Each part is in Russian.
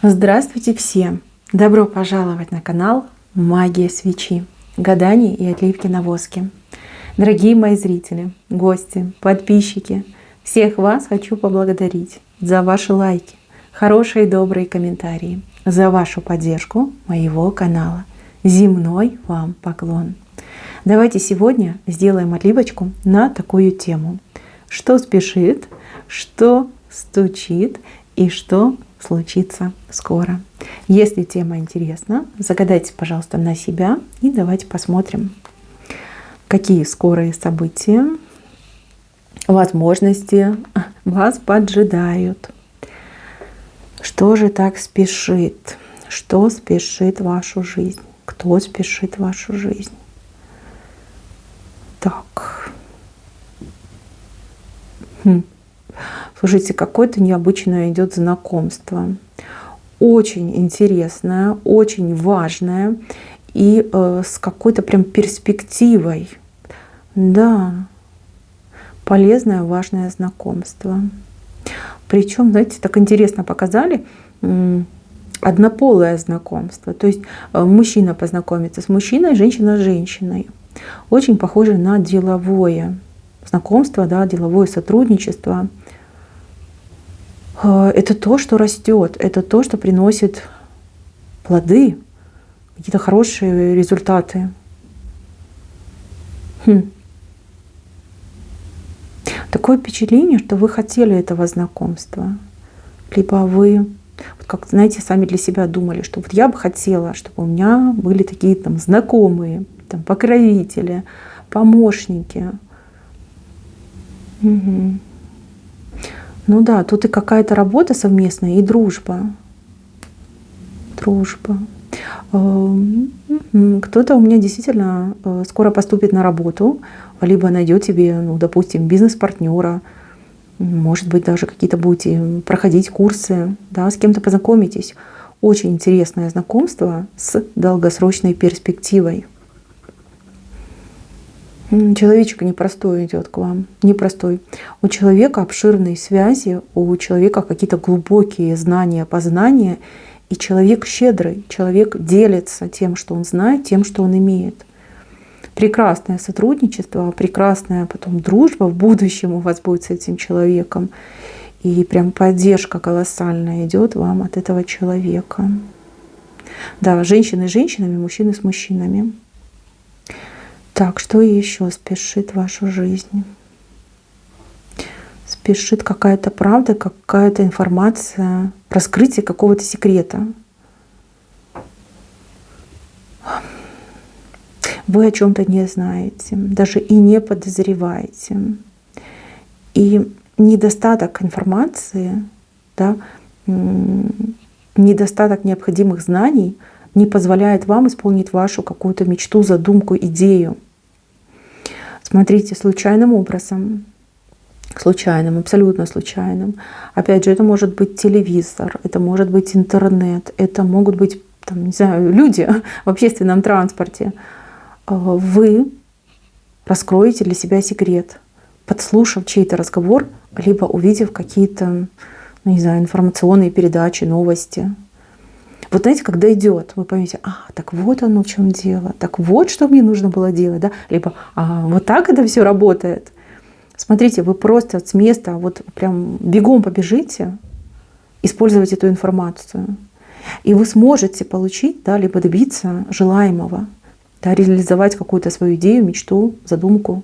Здравствуйте все! Добро пожаловать на канал Магия свечи, гадания и отливки на воске. Дорогие мои зрители, гости, подписчики, всех вас хочу поблагодарить за ваши лайки, хорошие и добрые комментарии, за вашу поддержку моего канала. Земной вам поклон! Давайте сегодня сделаем отливочку на такую тему. Что спешит, что стучит и что случится скоро. Если тема интересна, загадайте, пожалуйста, на себя и давайте посмотрим, какие скорые события, возможности вас поджидают. Что же так спешит? Что спешит в вашу жизнь? Кто спешит в вашу жизнь? Так. Слушайте, какое-то необычное идет знакомство. Очень интересное, очень важное и с какой-то прям перспективой. Да, полезное, важное знакомство. Причем, знаете, так интересно показали однополое знакомство. То есть мужчина познакомится с мужчиной, женщина с женщиной. Очень похоже на деловое знакомство, да, деловое сотрудничество. Это то, что растет, это то, что приносит плоды, какие-то хорошие результаты. Такое впечатление, что вы хотели этого знакомства. Либо вы, как знаете, сами для себя думали, что вот я бы хотела, чтобы у меня были такие там знакомые, там, покровители, помощники. Угу. Ну да, тут и какая-то работа совместная, и дружба. Дружба. Кто-то у меня действительно скоро поступит на работу, либо найдет себе, ну, допустим, бизнес-партнера. Может быть, даже какие-то будете проходить курсы, да, с кем-то познакомитесь. Очень интересное знакомство с долгосрочной перспективой. Человечек непростой идет к вам, непростой. У человека обширные связи, у человека какие-то глубокие знания, познания. И человек щедрый, человек делится тем, что он знает, тем, что он имеет. Прекрасное сотрудничество, прекрасная потом дружба в будущем у вас будет с этим человеком. И прям поддержка колоссальная идет вам от этого человека. Да, женщины с женщинами, мужчины с мужчинами. Так, что еще спешит в вашу жизнь? Спешит какая-то правда, какая-то информация, раскрытие какого-то секрета. Вы о чем-то не знаете, даже и не подозреваете. И недостаток информации, да, недостаток необходимых знаний не позволяет вам исполнить вашу какую-то мечту, задумку, идею. Смотрите, случайным образом, случайным, абсолютно случайным. Опять же, это может быть телевизор, это может быть интернет, это могут быть, там, не знаю, люди в общественном транспорте. Вы раскроете для себя секрет, подслушав чей-то разговор, либо увидев какие-то, ну, не знаю, информационные передачи, новости. Вот знаете, когда идет, вы поймете, так вот оно в чем дело, так вот что мне нужно было делать, да? Либо вот так это все работает. Смотрите, вы просто с места вот прям бегом побежите, использовать эту информацию, и вы сможете получить, да, либо добиться желаемого, да, реализовать какую-то свою идею, мечту, задумку.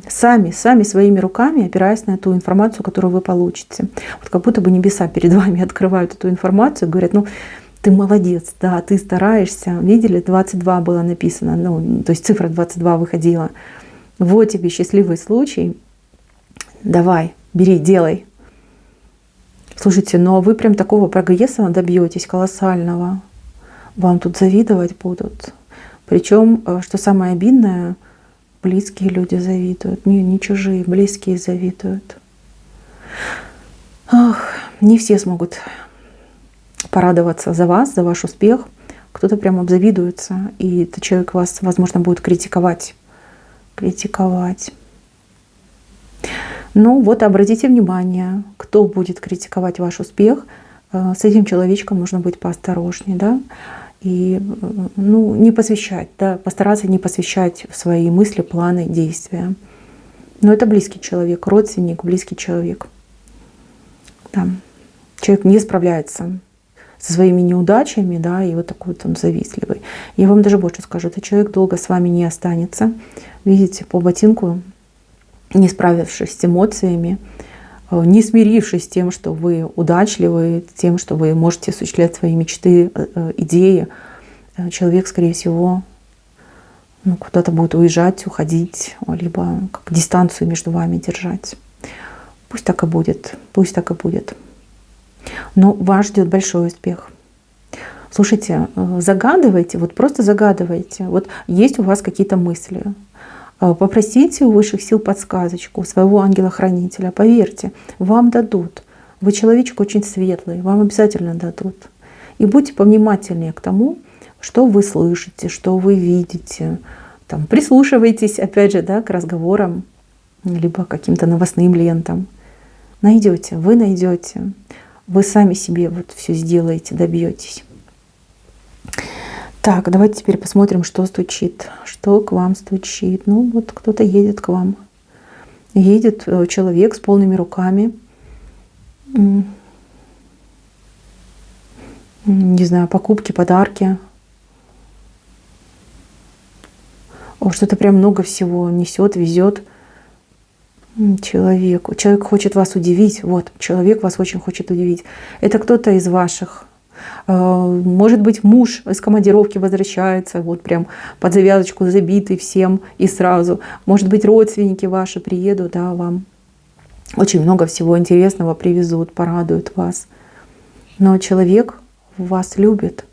Сами своими руками, опираясь на эту информацию, которую вы получите. Вот как будто бы небеса перед вами открывают эту информацию, говорят, ну, ты молодец, да, ты стараешься. Видели, 22 было написано, ну, то есть цифра 22 выходила. Вот тебе счастливый случай. Давай, бери, делай. Слушайте, но вы прям такого прогресса добьетесь колоссального. Вам тут завидовать будут. Причем, что самое обидное, близкие люди завидуют, не чужие, близкие завидуют. Не все смогут порадоваться за вас, за ваш успех. Кто-то прям обзавидуется, и этот человек вас, возможно, будет критиковать. Ну вот обратите внимание, кто будет критиковать ваш успех, с этим человечком нужно быть поосторожнее, да, и ну, не посвящать, да, постараться не посвящать в свои мысли, планы, действия. Но это близкий человек, родственник, близкий человек. Да. Человек не справляется со своими неудачами, да, и вот такой вот он завистливый. Я вам даже больше скажу, этот человек долго с вами не останется. Видите, по ботинку, не справившись с эмоциями, не смирившись с тем, что вы удачливы, тем, что вы можете осуществлять свои мечты, идеи, человек, скорее всего, ну, куда-то будет уезжать, уходить, либо как дистанцию между вами держать. Пусть так и будет, пусть так и будет. Но вас ждет большой успех. Слушайте, загадывайте, вот просто загадывайте. Вот есть у вас какие-то мысли. Попросите у высших сил подсказочку, у своего ангела-хранителя. Поверьте, вам дадут. Вы человечек очень светлый, вам обязательно дадут. И будьте повнимательнее к тому, что вы слышите, что вы видите. Там, прислушивайтесь, опять же, да, к разговорам, либо к каким-то новостным лентам. Найдете, вы найдете. Вы сами себе вот все сделаете, добьетесь. Так, давайте теперь посмотрим, что стучит. Что к вам стучит? Ну, вот кто-то едет к вам. Едет человек с полными руками. Не знаю, покупки, подарки. Что-то прям много всего несет, везет человеку. Человек хочет вас удивить. Вот, человек вас очень хочет удивить. Это кто-то из ваших. Может быть, муж из командировки возвращается, вот прям под завязочку забитый всем и сразу. Может быть, родственники ваши приедут, да, вам очень много всего интересного привезут, порадуют вас. Но человек вас любит.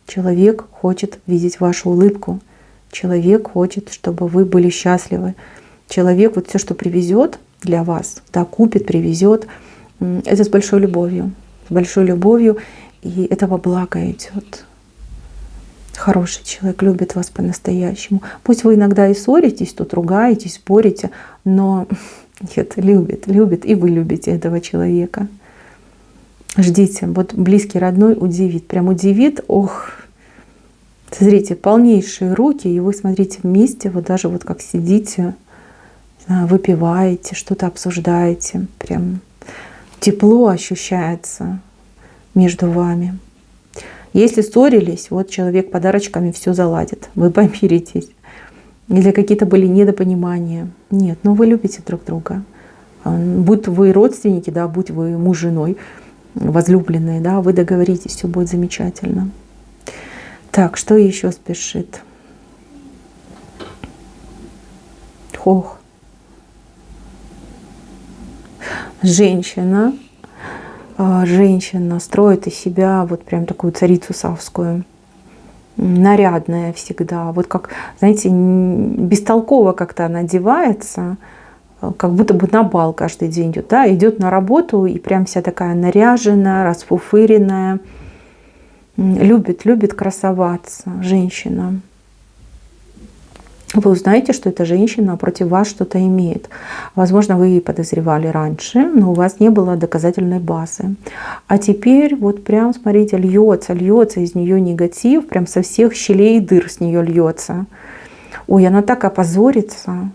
Человек хочет видеть вашу улыбку. Человек хочет, чтобы вы были счастливы. Человек вот все, что привезет для вас, да, купит, привезет, это с большой любовью. С большой любовью. И этого блага идет. Хороший человек любит вас по-настоящему. Пусть вы иногда и ссоритесь, тут ругаетесь, спорите, но нет, любит, любит, и вы любите этого человека. Ждите, вот близкий, родной удивит, прям удивит, ох. Смотрите, полнейшие руки, и вы смотрите вместе, вот даже вот как сидите, выпиваете, что-то обсуждаете, прям тепло ощущается между вами. Если ссорились, вот человек подарочками все заладит, вы помиритесь. Или какие-то были недопонимания. Нет, но вы любите друг друга. Будь вы родственники, да, будь вы муж с женой, возлюбленные, да, вы договоритесь, все будет замечательно. Так, что еще спешит? Ох. Женщина строит из себя вот прям такую царицу савскую. Нарядная всегда. Вот как, знаете, бестолково как-то она одевается, как будто бы на бал каждый день идет. Да? Идет на работу и прям вся такая наряженная, расфуфыренная. Любит красоваться женщина. Вы узнаете, что эта женщина против вас что-то имеет. Возможно, вы и подозревали раньше, но у вас не было доказательной базы. А теперь вот прям, смотрите, льется из нее негатив, прям со всех щелей и дыр с нее льется. Ой, она так опозорится.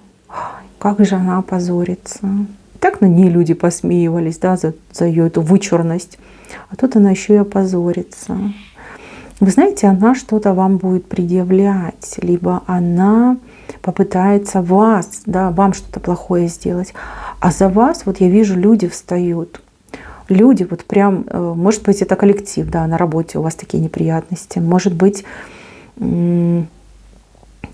Как же она опозорится. Так на ней люди посмеивались, да, за ее эту вычурность. А тут она еще и опозорится. Вы знаете, она что-то вам будет предъявлять, либо она попытается вас, да, вам что-то плохое сделать. А за вас, вот я вижу, люди встают. Люди вот прям, может быть, это коллектив, да, на работе у вас такие неприятности. Может быть, там,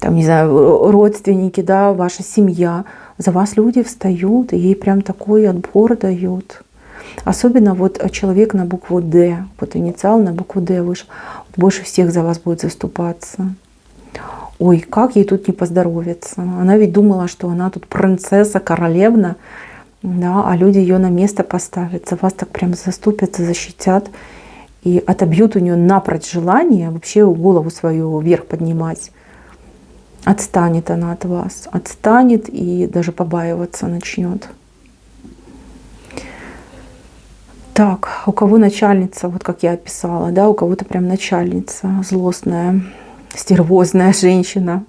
не знаю, родственники, да, ваша семья. За вас люди встают и ей прям такой отбор дают. Особенно вот человек на букву «Д», вот инициал на букву «Д» вышел, больше всех за вас будет заступаться. Ой, как ей тут не поздоровится. Она ведь думала, что она тут принцесса, королевна, да, а люди ее на место поставят, за вас так прям заступятся, защитят и отобьют у нее напрочь желание вообще голову свою вверх поднимать. Отстанет она от вас, отстанет и даже побаиваться начнет. Так, у кого начальница, вот как я описала, да, у кого-то прям начальница злостная, стервозная женщина.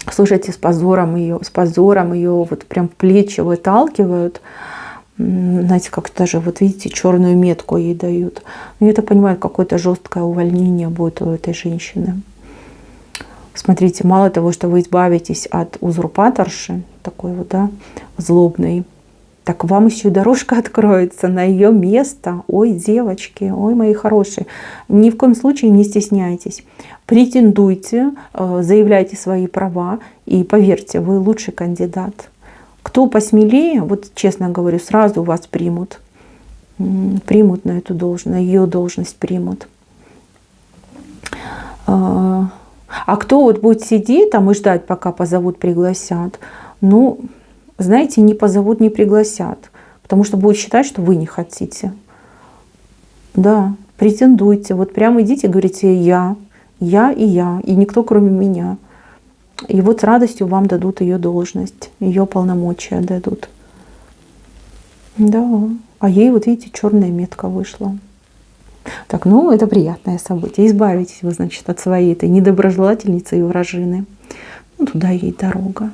Слушайте, с позором ее вот прям в плечи выталкивают. Знаете, как даже, вот видите, черную метку ей дают. Но я так понимаю, какое-то жесткое увольнение будет у этой женщины. Смотрите, мало того, что вы избавитесь от узурпаторши, такой вот, да, злобной, так вам еще и дорожка откроется на ее место. Ой, девочки, ой, мои хорошие, ни в коем случае не стесняйтесь. Претендуйте, заявляйте свои права, и поверьте, вы лучший кандидат. Кто посмелее, вот честно говорю, сразу вас примут. Примут на эту должность, на ее должность примут. А кто вот будет сидеть там и ждать, пока позовут, пригласят, ну, знаете, не позовут, не пригласят, потому что будут считать, что вы не хотите. Да, претендуйте, вот прямо идите, говорите, я, и никто кроме меня. И вот с радостью вам дадут ее должность, ее полномочия дадут. Да, а ей, вот видите, черная метка вышла. Так, ну, это приятное событие. Избавитесь вы, значит, от своей этой недоброжелательницы и вражины. Ну, туда ей дорога.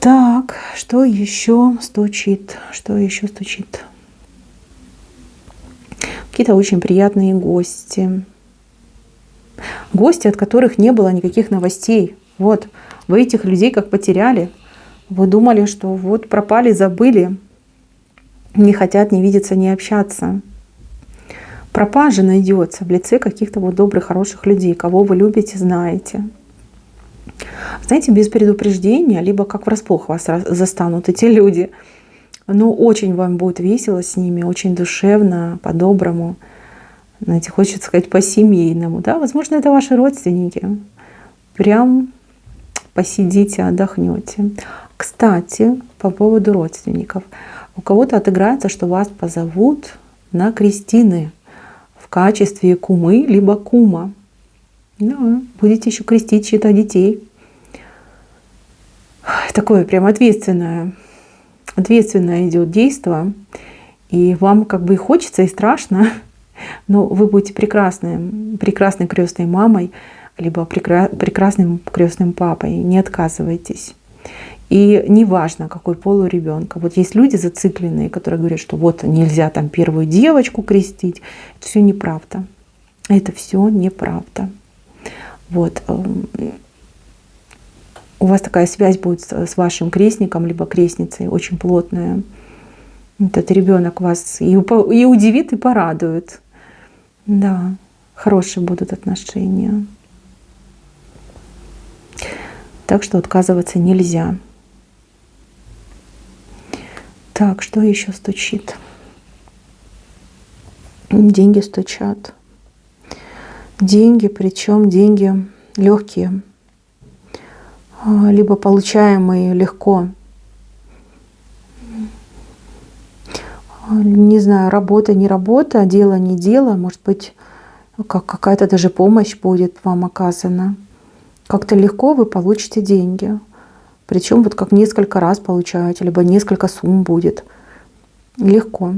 Так, что еще стучит? Что еще стучит? Какие-то очень приятные гости. Гости, от которых не было никаких новостей. Вот, вы этих людей как потеряли. Вы думали, что вот пропали, забыли. Не хотят ни видеться, ни общаться. Пропажа найдется в лице каких-то вот добрых, хороших людей, кого вы любите, знаете. Знаете, без предупреждения, либо как врасплох вас застанут эти люди. Но очень вам будет весело с ними, очень душевно, по-доброму. Знаете, хочется сказать, по-семейному. Да? Возможно, это ваши родственники. Прям посидите, отдохнете. Кстати, по поводу родственников. У кого-то отыграется, что вас позовут на крестины в качестве кумы либо кума. Да, будете еще крестить чьих-то детей. Такое прям ответственное идет действо. И вам как бы и хочется, и страшно. Но вы будете прекрасной крестной мамой, либо прекрасным крестным папой. Не отказывайтесь. И неважно, какой пол у ребенка. Вот есть люди зацикленные, которые говорят, что вот нельзя там первую девочку крестить. Это все неправда. Это все неправда. Вот. У вас такая связь будет с вашим крестником, либо крестницей, очень плотная. Этот ребенок вас и удивит, и порадует. Да, хорошие будут отношения. Так что отказываться нельзя. Так, что еще стучит? Деньги стучат. Деньги, причем деньги легкие, либо получаемые легко. Не знаю, работа, не работа, дело, не дело. Может быть, какая-то даже помощь будет вам оказана. Как-то легко вы получите деньги. Причем вот как несколько раз получаете, либо несколько сумм будет. Легко,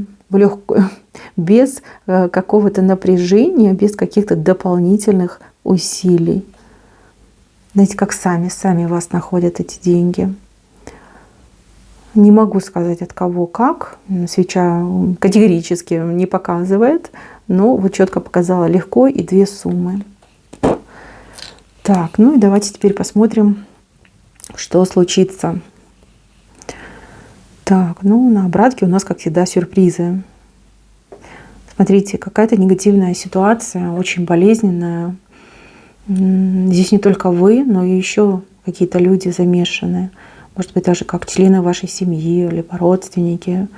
без какого-то напряжения, без каких-то дополнительных усилий. Знаете, как сами вас находят эти деньги. Не могу сказать, от кого как. Свеча категорически не показывает, но вот четко показала легко и 2 суммы. Так, ну и давайте теперь посмотрим, что случится. Так, ну на обратке у нас, как всегда, сюрпризы. Смотрите, какая-то негативная ситуация, очень болезненная. Здесь не только вы, но и еще какие-то люди замешаны. Может быть, даже как члены вашей семьи, либо родственники.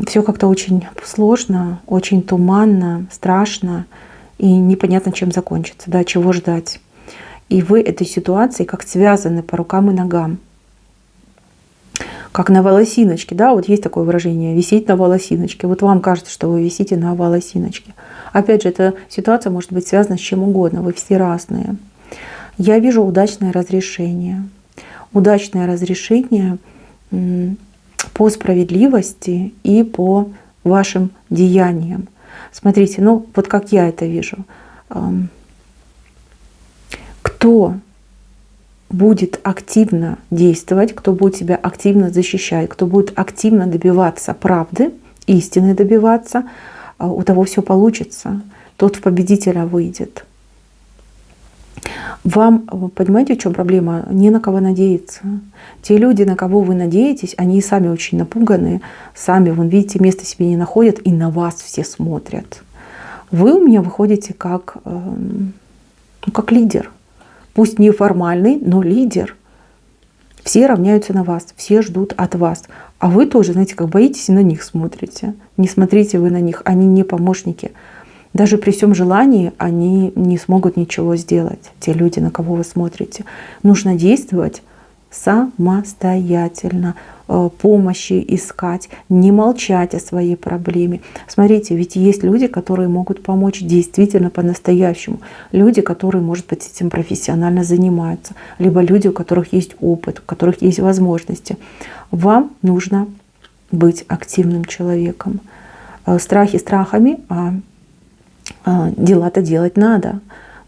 Все как-то очень сложно, очень туманно, страшно. И непонятно, чем закончится, да, чего ждать. И вы этой ситуацией как связаны по рукам и ногам. Как на волосиночке, да, вот есть такое выражение, висеть на волосиночке. Вот вам кажется, что вы висите на волосиночке. Опять же, эта ситуация может быть связана с чем угодно, вы все разные. Я вижу удачное разрешение. Удачное разрешение по справедливости и по вашим деяниям. Смотрите, ну вот как я это вижу. Кто будет активно действовать, кто будет себя активно защищать, кто будет активно добиваться правды, истины добиваться, у того все получится. Тот в победителя выйдет. Вам, понимаете, в чем проблема? Не на кого надеяться. Те люди, на кого вы надеетесь, они и сами очень напуганные, сами, вон, видите, места себе не находят, и на вас все смотрят. Вы у меня выходите как лидер. Пусть неформальный, но лидер. Все равняются на вас, все ждут от вас. А вы тоже, знаете, как боитесь и на них смотрите. Не смотрите вы на них, они не помощники. Даже при всем желании они не смогут ничего сделать, те люди, на кого вы смотрите. Нужно действовать самостоятельно, помощи искать, не молчать о своей проблеме. Смотрите, ведь есть люди, которые могут помочь действительно по-настоящему. Люди, которые, может быть, этим профессионально занимаются. Либо люди, у которых есть опыт, у которых есть возможности. Вам нужно быть активным человеком. Страхи страхами, а дела-то делать надо.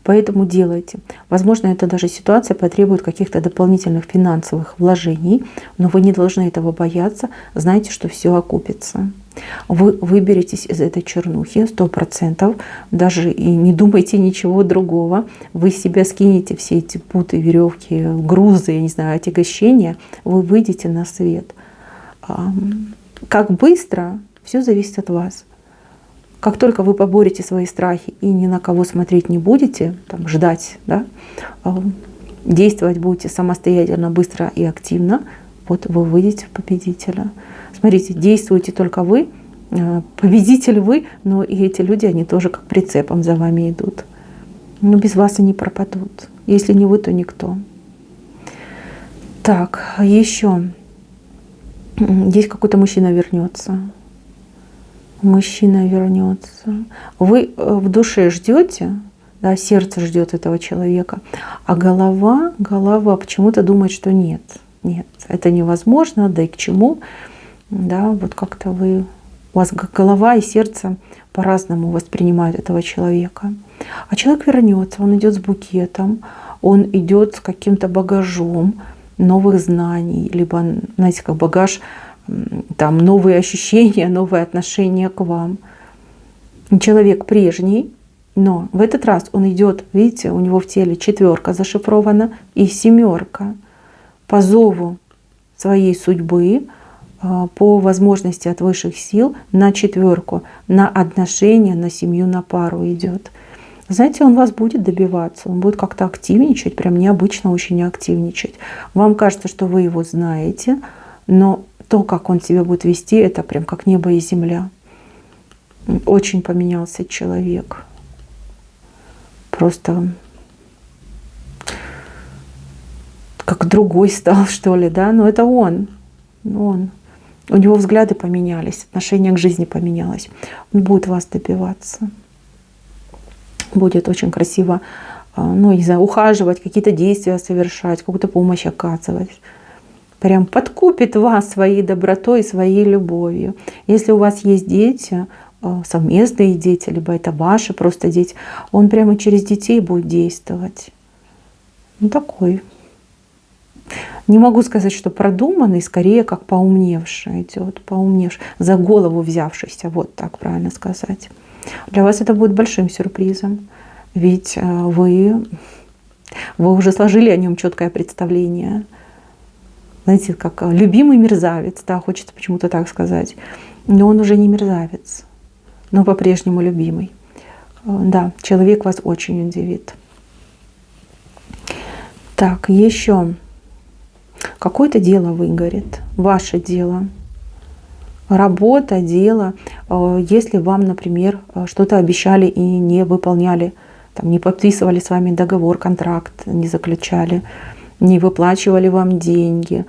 Поэтому делайте. Возможно, эта даже ситуация потребует каких-то дополнительных финансовых вложений, но вы не должны этого бояться. Знайте, что все окупится. Вы выберетесь из этой чернухи 100%. Даже и не думайте ничего другого. Вы с себя скинете все эти путы, веревки, грузы, я не знаю, отягощения. Вы выйдете на свет. Как быстро, все зависит от вас. Как только вы поборете свои страхи и ни на кого смотреть не будете, там, ждать, да, действовать будете самостоятельно, быстро и активно, вот вы выйдете в победителя. Смотрите, действуете только вы, победитель вы, но и эти люди, они тоже как прицепом за вами идут. Но без вас они пропадут. Если не вы, то никто. Так, еще. Здесь какой-то мужчина вернется. Мужчина вернется. Вы в душе ждете, да, сердце ждет этого человека, а голова почему-то думает, что нет, это невозможно, да и к чему, да, вот как-то у вас голова и сердце по-разному воспринимают этого человека. А человек вернется, он идет с букетом, он идет с каким-то багажом новых знаний, либо, знаете, как багаж, там новые ощущения, новые отношения к вам. Человек прежний, но в этот раз он идет, видите, у него в теле 4 зашифрована и 7 по зову своей судьбы, по возможности от высших сил на 4, на отношения, на семью, на пару идет. Знаете, он вас будет добиваться, он будет как-то активничать, прям необычно очень активничать. Вам кажется, что вы его знаете, но то, как он себя будет вести, это прям как небо и земля. Очень поменялся человек. Просто как другой стал, что ли, да? Но это он. У него взгляды поменялись, отношение к жизни поменялось. Он будет вас добиваться. Будет очень красиво, не знаю, ухаживать, какие-то действия совершать, какую-то помощь оказывать. Прям подкупит вас своей добротой, своей любовью. Если у вас есть дети, совместные дети, либо это ваши просто дети, он прямо через детей будет действовать. Такой. Не могу сказать, что продуманный, скорее как поумневший идет, поумневший, за голову взявшийся, вот так правильно сказать. Для вас это будет большим сюрпризом, ведь вы уже сложили о нем четкое представление. Знаете, как любимый мерзавец, да, хочется почему-то так сказать. Но он уже не мерзавец, но по-прежнему любимый. Да, человек вас очень удивит. Так, еще. Какое-то дело выгорит, ваше дело. Работа, дело. Если вам, например, что-то обещали и не выполняли, там, не подписывали с вами договор, контракт, не заключали, не выплачивали вам деньги.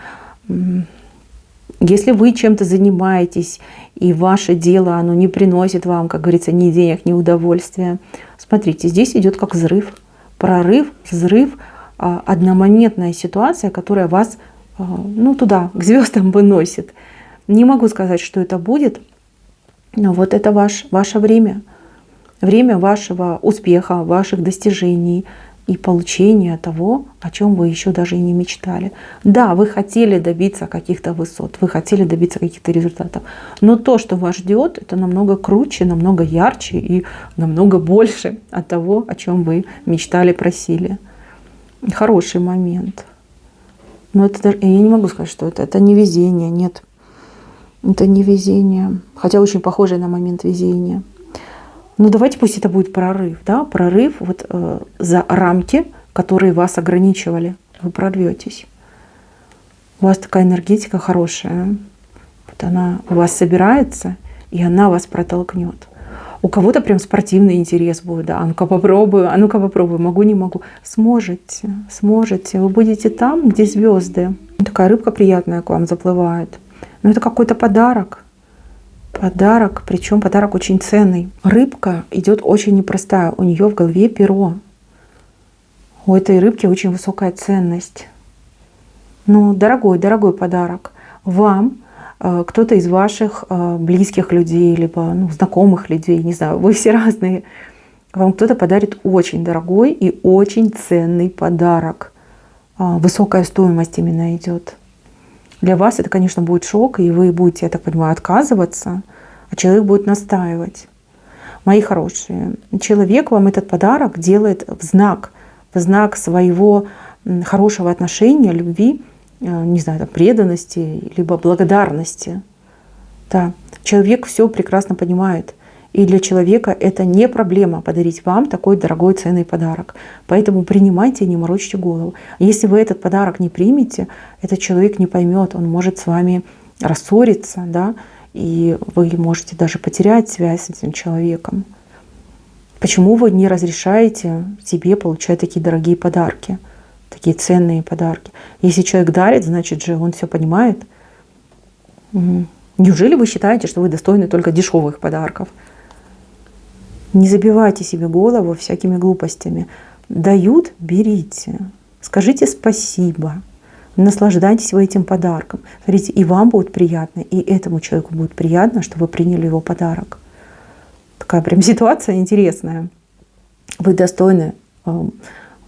Если вы чем-то занимаетесь, и ваше дело, оно не приносит вам, как говорится, ни денег, ни удовольствия, смотрите, здесь идет как взрыв, прорыв, взрыв, одномоментная ситуация, которая вас туда, к звездам выносит. Не могу сказать, что это будет, но вот это ваше время. Время вашего успеха, ваших достижений и получения того, о чем вы еще даже и не мечтали. Да, вы хотели добиться каких-то высот, вы хотели добиться каких-то результатов, но то, что вас ждет, это намного круче, намного ярче и намного больше от того, о чем вы мечтали, просили. Хороший момент. Но это даже, я не могу сказать, что это не везение, нет. Это не везение, хотя очень похоже на момент везения. Ну давайте пусть это будет прорыв, да, прорыв вот за рамки, которые вас ограничивали. Вы прорветесь. У вас такая энергетика хорошая, вот она у вас собирается, и она вас протолкнет. У кого-то прям спортивный интерес будет, да, а ну-ка попробую, могу, не могу. Сможете, вы будете там, где звезды. Такая рыбка приятная к вам заплывает. Но это какой-то подарок. Подарок, причем подарок очень ценный. Рыбка идет очень непростая, у нее в голове перо. У этой рыбки очень высокая ценность. Ну, дорогой подарок. Вам кто-то из ваших близких людей, либо знакомых людей, не знаю, вы все разные, вам кто-то подарит очень дорогой и очень ценный подарок. Высокая стоимость именно идет. Для вас это, конечно, будет шок, и вы будете, я так понимаю, отказываться, а человек будет настаивать. Мои хорошие, человек вам этот подарок делает в знак своего хорошего отношения, любви, не знаю, преданности, либо благодарности. Да. Человек все прекрасно понимает. И для человека это не проблема подарить вам такой дорогой ценный подарок. Поэтому принимайте и не морочьте голову. Если вы этот подарок не примете, этот человек не поймет, он может с вами рассориться, да, и вы можете даже потерять связь с этим человеком. Почему вы не разрешаете себе получать такие дорогие подарки, такие ценные подарки? Если человек дарит, значит же он все понимает. Неужели вы считаете, что вы достойны только дешевых подарков? Не забивайте себе голову всякими глупостями. Дают — берите. Скажите спасибо. Наслаждайтесь вы этим подарком. Смотрите, и вам будет приятно, и этому человеку будет приятно, что вы приняли его подарок. Такая прям ситуация интересная. Вы достойны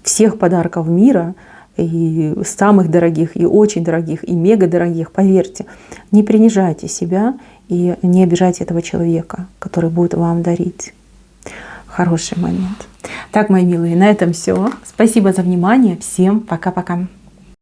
всех подарков мира, и самых дорогих, и очень дорогих, и мега дорогих. Поверьте, не принижайте себя и не обижайте этого человека, который будет вам дарить. Хороший момент. Так, мои милые, на этом все. Спасибо за внимание. Всем пока-пока.